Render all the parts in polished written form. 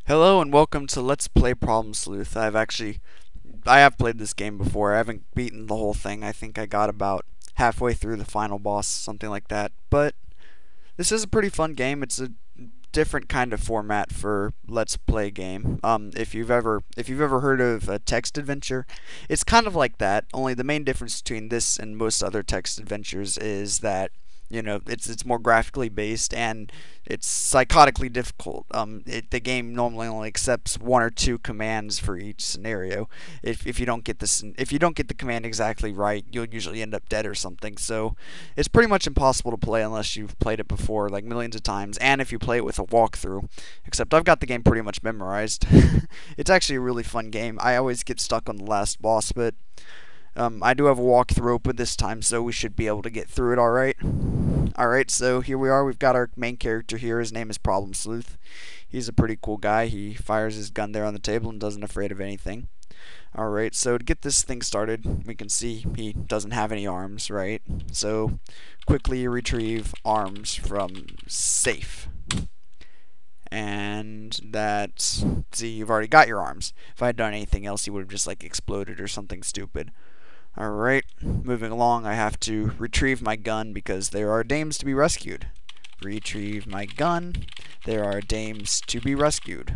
Hello and welcome to Let's Play Problem Sleuth. I have played this game before. I haven't beaten the whole thing. I think I got about halfway through the final boss, something like that. But this is a pretty fun game. It's a different kind of format for Let's Play game. If you've ever heard of a text adventure, it's kind of like that. Only the main difference between this and most other text adventures is that it's more graphically based and it's psychotically difficult. The game normally only accepts one or two commands for each scenario. If you don't get the command exactly right, you'll usually end up dead or something. So it's pretty much impossible to play unless you've played it before, like millions of times, and if you play it with a walkthrough. Except I've got the game pretty much memorized. It's actually a really fun game. I always get stuck on the last boss, but I do have a walkthrough open this time, so we should be able to get through it alright. Alright, so here we are. We've got our main character here. His name is Problem Sleuth. He's a pretty cool guy. He fires his gun there on the table and doesn't afraid of anything. Alright, so to get this thing started, we can see he doesn't have any arms, right? So quickly retrieve arms from safe. And see, you've already got your arms. If I had done anything else, he would have just like exploded or something stupid. Alright, moving along, I have to retrieve my gun because there are dames to be rescued. Retrieve my gun. There are dames to be rescued.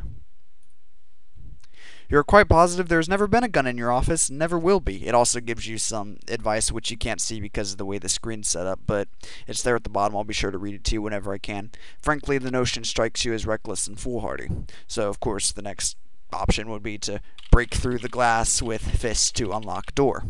You're quite positive there's never been a gun in your office, never will be. It also gives you some advice which you can't see because of the way the screen's set up, but it's there at the bottom. I'll be sure to read it to you whenever I can. Frankly, the notion strikes you as reckless and foolhardy. So, of course, the next option would be to break through the glass with fists to unlock door.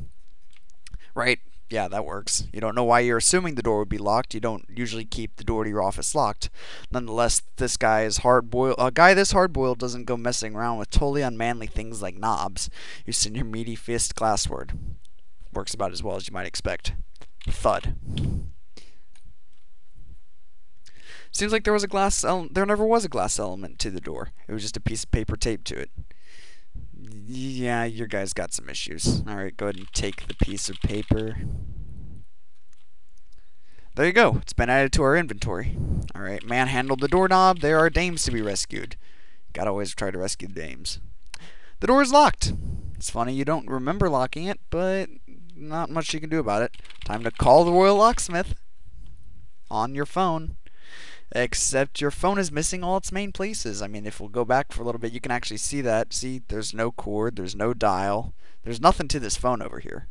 Right? Yeah, that works. You don't know why you're assuming the door would be locked. You don't usually keep the door to your office locked. Nonetheless, this guy is hard-boiled. A guy this hard-boiled doesn't go messing around with totally unmanly things like knobs. You send your meaty fist glassward. Works about as well as you might expect. Thud. Seems like there never was a glass element to the door. It was just a piece of paper taped to it. Yeah, your guy's got some issues. Alright, go ahead and take the piece of paper. There you go. It's been added to our inventory. Alright, manhandled the doorknob. There are dames to be rescued. Gotta always try to rescue the dames. The door is locked. It's funny you don't remember locking it, but not much you can do about it. Time to call the Royal Locksmith on your phone. Except your phone is missing all its main places. I mean, if we'll go back for a little bit, you can actually see that. See, there's no cord, there's no dial. There's nothing to this phone over here.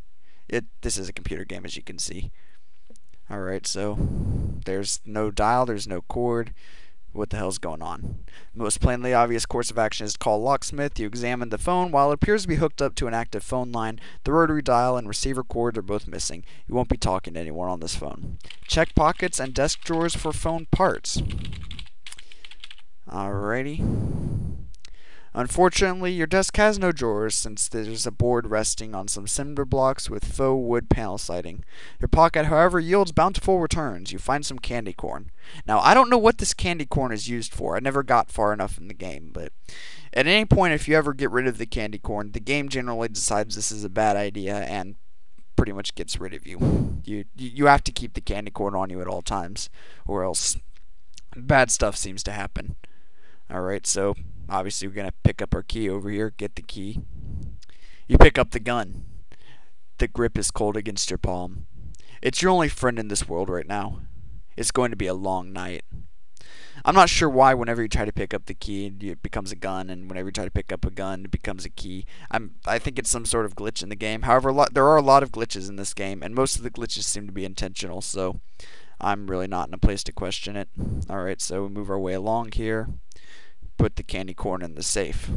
This is a computer game, as you can see. Alright, so there's no dial, there's no cord. What the hell's going on? The most plainly obvious course of action is to call locksmith. You examine the phone. While it appears to be hooked up to an active phone line, the rotary dial and receiver cord are both missing. You won't be talking to anyone on this phone. Check pockets and desk drawers for phone parts. Alrighty. Unfortunately, your desk has no drawers since there's a board resting on some cinder blocks with faux wood panel siding. Your pocket, however, yields bountiful returns. You find some candy corn. Now, I don't know what this candy corn is used for. I never got far enough in the game, but at any point, if you ever get rid of the candy corn, the game generally decides this is a bad idea and pretty much gets rid of you. You have to keep the candy corn on you at all times, or else bad stuff seems to happen. Alright, so obviously we're going to pick up our key over here, get the key. You pick up the gun. The grip is cold against your palm. It's your only friend in this world right now. It's going to be a long night. I'm not sure why whenever you try to pick up the key, it becomes a gun, and whenever you try to pick up a gun, it becomes a key. I think it's some sort of glitch in the game. However, there are a lot of glitches in this game, and most of the glitches seem to be intentional, so I'm really not in a place to question it. Alright, so we move our way along here. Put the candy corn in the safe.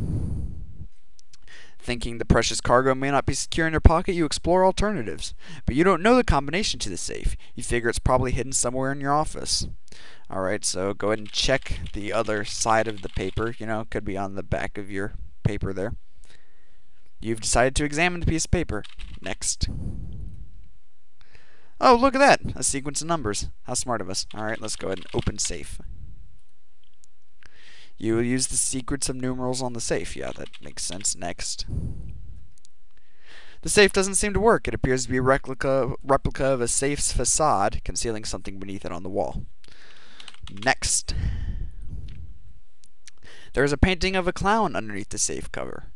Thinking the precious cargo may not be secure in your pocket, you explore alternatives. But you don't know the combination to the safe. You figure it's probably hidden somewhere in your office. Alright, so go ahead and check the other side of the paper. You know, it could be on the back of your paper there. You've decided to examine the piece of paper. Next. Oh, look at that! A sequence of numbers. How smart of us. Alright, let's go ahead and open safe. You will use the secrets of numerals on the safe. Yeah, that makes sense. Next. The safe doesn't seem to work. It appears to be a replica of a safe's facade, concealing something beneath it on the wall. Next. There's a painting of a clown underneath the safe cover.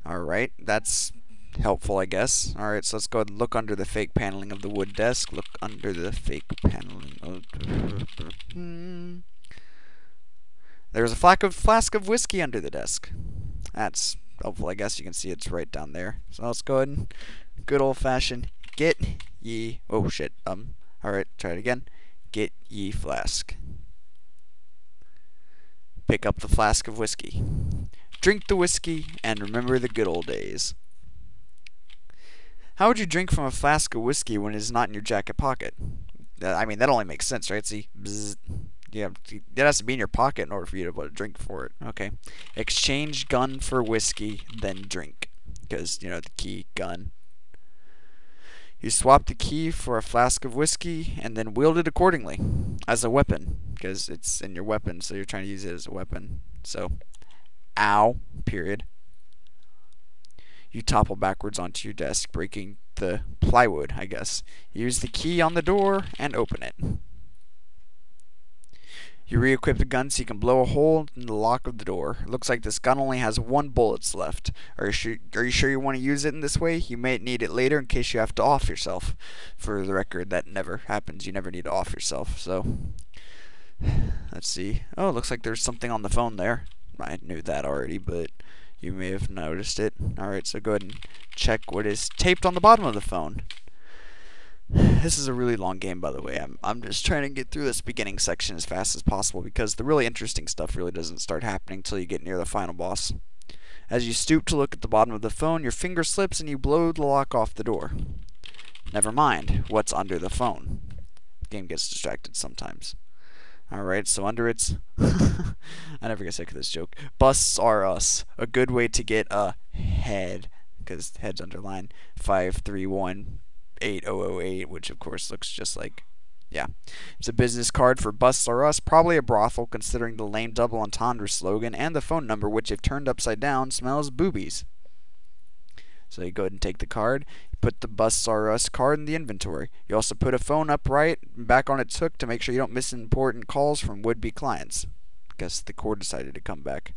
Alright, that's helpful, I guess. Alright, so let's go ahead and look under the fake paneling of the wood desk. Look under the fake paneling of... There's a flask of whiskey under the desk. That's helpful, I guess. You can see it's right down there. So let's go ahead and good old-fashioned get ye... Oh, shit. Alright, try it again. Get ye flask. Pick up the flask of whiskey. Drink the whiskey and remember the good old days. How would you drink from a flask of whiskey when it is not in your jacket pocket? I mean, that only makes sense, right? See, bzz, it has to be in your pocket in order for you to be able to drink for it. Okay. Exchange gun for whiskey, then drink. Because, the key, gun. You swap the key for a flask of whiskey and then wield it accordingly as a weapon. Because it's in your weapon, so you're trying to use it as a weapon. So, ow, period. You topple backwards onto your desk, breaking the plywood, I guess. Use the key on the door and open it. You re-equip the gun so you can blow a hole in the lock of the door. It looks like this gun only has 1 bullet left. Are you sure you want to use it in this way? You may need it later in case you have to off yourself. For the record, that never happens. You never need to off yourself. So, let's see. Oh, it looks like there's something on the phone there. I knew that already, but you may have noticed it. Alright, so go ahead and check what is taped on the bottom of the phone. This is a really long game, by the way. I'm just trying to get through this beginning section as fast as possible because the really interesting stuff really doesn't start happening until you get near the final boss. As you stoop to look at the bottom of the phone, your finger slips and you blow the lock off the door. Never mind what's under the phone. The game gets distracted sometimes. Alright, so under its... I never get sick of this joke. Busts are us. A good way to get a head. Because head's underlined. 5318008, which of course looks just like... Yeah. It's a business card for Busts are us. Probably a brothel, considering the lame double entendre slogan. And the phone number, which if turned upside down, smells boobies. So you go ahead and take the card. You put the Busts R Us card in the inventory. You also put a phone upright and back on its hook to make sure you don't miss important calls from would-be clients. Guess the cord decided to come back.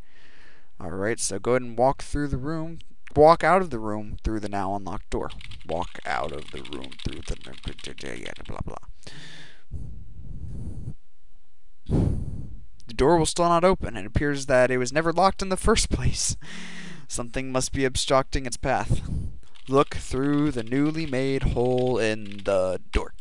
Alright, so go ahead and walk through the room. Walk out of the room through the now unlocked door. Walk out of the room through the... blah, blah. The door will still not open. It appears that it was never locked in the first place. Something must be obstructing its path. Look through the newly made hole in the door.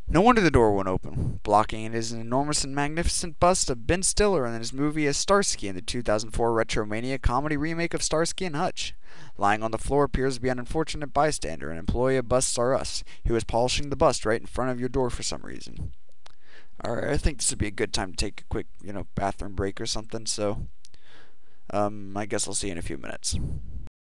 No wonder the door won't open. Blocking it is an enormous and magnificent bust of Ben Stiller in his movie as Starsky in the 2004 Retromania comedy remake of Starsky and Hutch. Lying on the floor appears to be an unfortunate bystander, an employee of Busts R Us, who is polishing the bust right in front of your door for some reason. Alright, I think this would be a good time to take a quick, bathroom break or something, so I guess I'll see you in a few minutes.